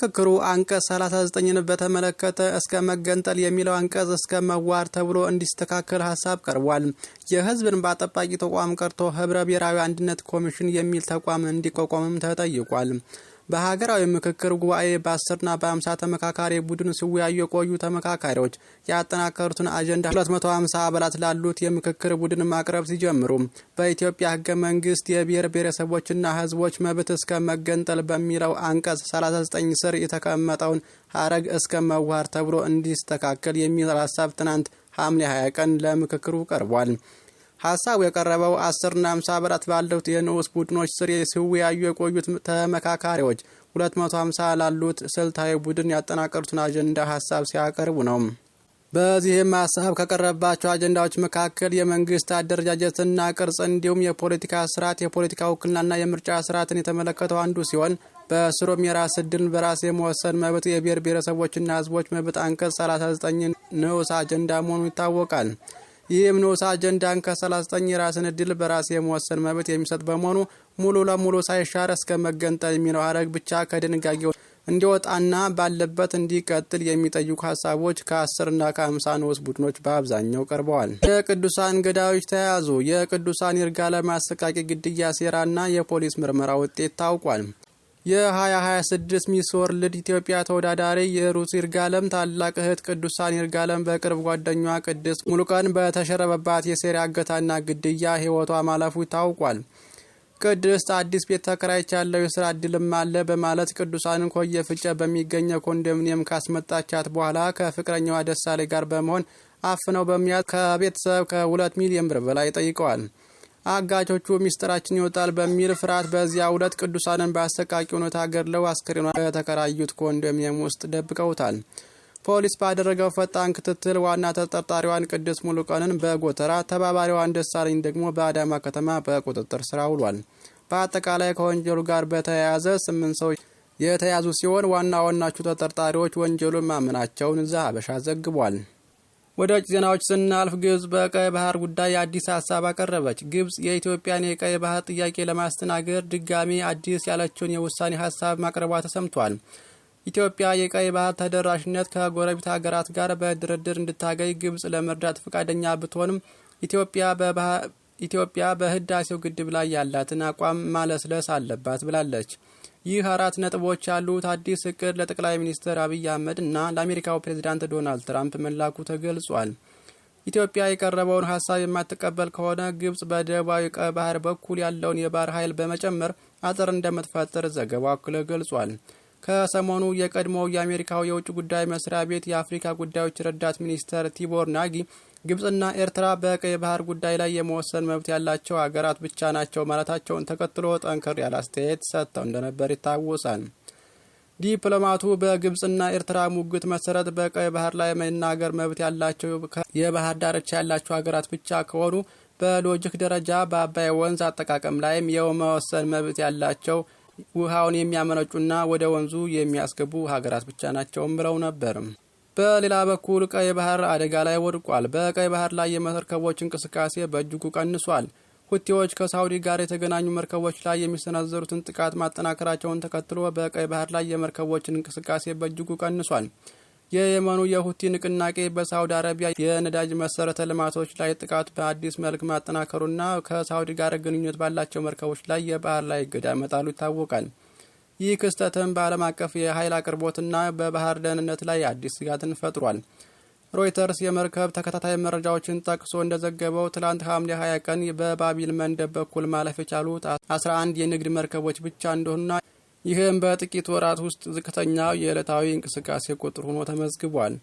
ምክክሩ አንቀጽ 39ን በተመለከተ እስከ መገንጠል የሚለው አንቀጽ እስከ መዋር ተብሎ እንዲስተካከል ሀሳብ ቀርቧል። የህዝብ እንባ ጠባቂ ተቋም ቀርቶ ህብረ ብሔራዊ አንድነት ኮሚሽን የሚል ተቋም እንዲቋቋምም ተጠይቋል። በሀገራዊ ምክክር ጉባኤ በ10ና በ50 ተመካካሪ ቡድን ሲወያዩ የቆዩ ተመካካሪዎች ያጠናከሩትን አጀንዳ 250 አባላት ላሉት የምክክር ቡድን ማቅረብ ሲጀምሩ በኢትዮጵያ ህገ መንግስት የብሔር ብሔረሰቦችና ህዝቦች መብት እስከ መገንጠል በሚለው አንቀጽ 39 ስር የተቀመጠውን ሀረግ እስከ መዋሃር ተብሎ እንዲስተካከል የሚል ሀሳብ ትናንት ሐምሌ 20 ቀን ለምክክሩ ቀርቧል። ሀሳቡ የቀረበው 10ና 50 አባላት ባሉት የንዑስ ቡድኖች ስር ሲወያዩ የቆዩት ተመካካሪዎች 250 ላሉት ስልታዊ ቡድን ያጠናቀሩትን አጀንዳ ሀሳብ ሲያቀርቡ ነው። በዚህም ሀሳብ ከቀረበባቸው አጀንዳዎች መካከል የመንግስት አደረጃጀትና ቅርጽ እንዲሁም የፖለቲካ ስርዓት፣ የፖለቲካ ውክልናና የምርጫ ስርዓትን የተመለከተው አንዱ ሲሆን በስሩም የራስ ዕድልን በራስ የመወሰን መብት የብሔር ብሔረሰቦችና ህዝቦች መብት አንቀጽ 39 ንዑስ አጀንዳ መሆኑ ይታወቃል። ይህም ንዑስ አጀንዳን ከ39 የራስን ዕድል በራስ የመወሰን መብት የሚሰጥ በመሆኑ ሙሉ ለሙሉ ሳይሻር እስከ መገንጠል የሚለው ሀረግ ብቻ ከድንጋጌው እንዲወጣና ባለበት እንዲቀጥል የሚጠይቁ ሀሳቦች ከ10ና ከ50 ንዑስ ቡድኖች በአብዛኛው ቀርበዋል። የቅዱሳን ገዳዮች ተያዙ። የቅዱሳን ይርጋለም አሰቃቂ ግድያ ሴራና የፖሊስ ምርመራ ውጤት ታውቋል። የ2026 ሚስ ወርልድ ኢትዮጵያ ተወዳዳሪ የሩት ይርጋለም ታላቅ እህት ቅዱሳን ይርጋለም በቅርብ ጓደኛዋ ቅድስት ሙሉቀን በተሸረበባት የሴራ እገታና ግድያ ህይወቷ ማለፉ ታውቋል። ቅድስት አዲስ ቤት ተከራይቻለሁ የስራ እድልም አለ በማለት ቅዱሳንን ኮየ ፍጨ በሚገኘው ኮንዶሚኒየም ካስመጣቻት በኋላ ከፍቅረኛዋ ደሳሌ ጋር በመሆን አፍነው በመያዝ ከቤተሰብ ከ2 ሚሊዮን ብር በላይ ጠይቀዋል። አጋቾቹ ሚስጥራችን ይወጣል በሚል ፍርሃት በዚያ ዕለት ቅዱሳንን በአሰቃቂ ሁኔታ ገድለው አስክሬኗ በተከራዩት ኮንዶሚኒየም ውስጥ ደብቀውታል። ፖሊስ ባደረገው ፈጣን ክትትል ዋና ተጠርጣሪዋን ቅድስት ሙሉቀንን በጎተራ ተባባሪዋን ደሳለኝ ደግሞ በአዳማ ከተማ በቁጥጥር ስር አውሏል። በአጠቃላይ ከወንጀሉ ጋር በተያያዘ 8 ሰዎች የተያዙ ሲሆን ዋናዎቹ ተጠርጣሪዎች ወንጀሉን ማመናቸውን ዘሀበሻ ዘግቧል። ወደ ውጭ ዜናዎች ስናልፍ ግብጽ በቀይ ባህር ጉዳይ አዲስ ሀሳብ አቀረበች። ግብጽ የኢትዮጵያን የቀይ ባህር ጥያቄ ለማስተናገድ ድጋሚ አዲስ ያለችውን የውሳኔ ሀሳብ ማቅረቧ ተሰምቷል። ኢትዮጵያ የቀይ ባህር ተደራሽነት ከጎረቤት ሀገራት ጋር በድርድር እንድታገኝ ግብጽ ለመርዳት ፈቃደኛ ብትሆንም ኢትዮጵያ በህዳሴው ግድብ ላይ ያላትን አቋም ማለስለስ አለባት ብላለች። ይህ 4 ነጥቦች ያሉት አዲስ እቅድ ለጠቅላይ ሚኒስትር አብይ አህመድ እና ለአሜሪካው ፕሬዝዳንት ዶናልድ ትራምፕ መላኩ ተገልጿል። ኢትዮጵያ የቀረበውን ሀሳብ የማትቀበል ከሆነ ግብጽ በደቡባዊ ቀይ ባህር በኩል ያለውን የባህር ኃይል በመጨመር አጥር እንደምትፈጥር ዘገባው አክሎ ገልጿል። ከሰሞኑ የቀድሞው የአሜሪካው የውጭ ጉዳይ መስሪያ ቤት የአፍሪካ ጉዳዮች ረዳት ሚኒስትር ቲቦር ናጊ ግብጽና ኤርትራ በቀይ ባህር ጉዳይ ላይ የመወሰን መብት ያላቸው ሀገራት ብቻ ናቸው ማለታቸውን ተከትሎ ጠንከር ያለ አስተያየት ሰጥተው እንደነበር ይታወሳል። ዲፕሎማቱ በግብጽና ኤርትራ ሙግት መሰረት በቀይ ባህር ላይ መናገር መብት ያላቸው የባህር ዳርቻ ያላቸው ሀገራት ብቻ ከሆኑ በሎጂክ ደረጃ በአባይ ወንዝ አጠቃቀም ላይም የመወሰን መብት ያላቸው ውሃውን የሚያመነጩና ወደ ወንዙ የሚያስገቡ ሀገራት ብቻ ናቸው ብለው ነበር። በሌላ በኩል ቀይ ባህር አደጋ ላይ ወድቋል። በቀይ ባህር ላይ የመርከቦች እንቅስቃሴ በእጅጉ ቀንሷል። ሁቲዎች ከሳውዲ ጋር የተገናኙ መርከቦች ላይ የሚሰነዘሩትን ጥቃት ማጠናከራቸውን ተከትሎ በቀይ ባህር ላይ የመርከቦችን እንቅስቃሴ በእጅጉ ቀንሷል። የየመኑ የሁቲ ንቅናቄ በሳውዲ አረቢያ የነዳጅ መሰረተ ልማቶች ላይ ጥቃት በአዲስ መልክ ማጠናከሩና ከሳውዲ ጋር ግንኙነት ባላቸው መርከቦች ላይ የባህር ላይ እገዳ መጣሉ ይታወቃል። ይህ ክስተትም በዓለም አቀፍ የኃይል አቅርቦትና በባህር ደህንነት ላይ አዲስ ስጋትን ፈጥሯል። ሮይተርስ የመርከብ ተከታታይ መረጃዎችን ጠቅሶ እንደዘገበው ትላንት ሐምሌ 20 ቀን በባቢል መንደብ በኩል ማለፍ የቻሉት 11 የንግድ መርከቦች ብቻ እንደሆኑና ይህም በጥቂት ወራት ውስጥ ዝቅተኛው የዕለታዊ እንቅስቃሴ ቁጥር ሆኖ ተመዝግቧል።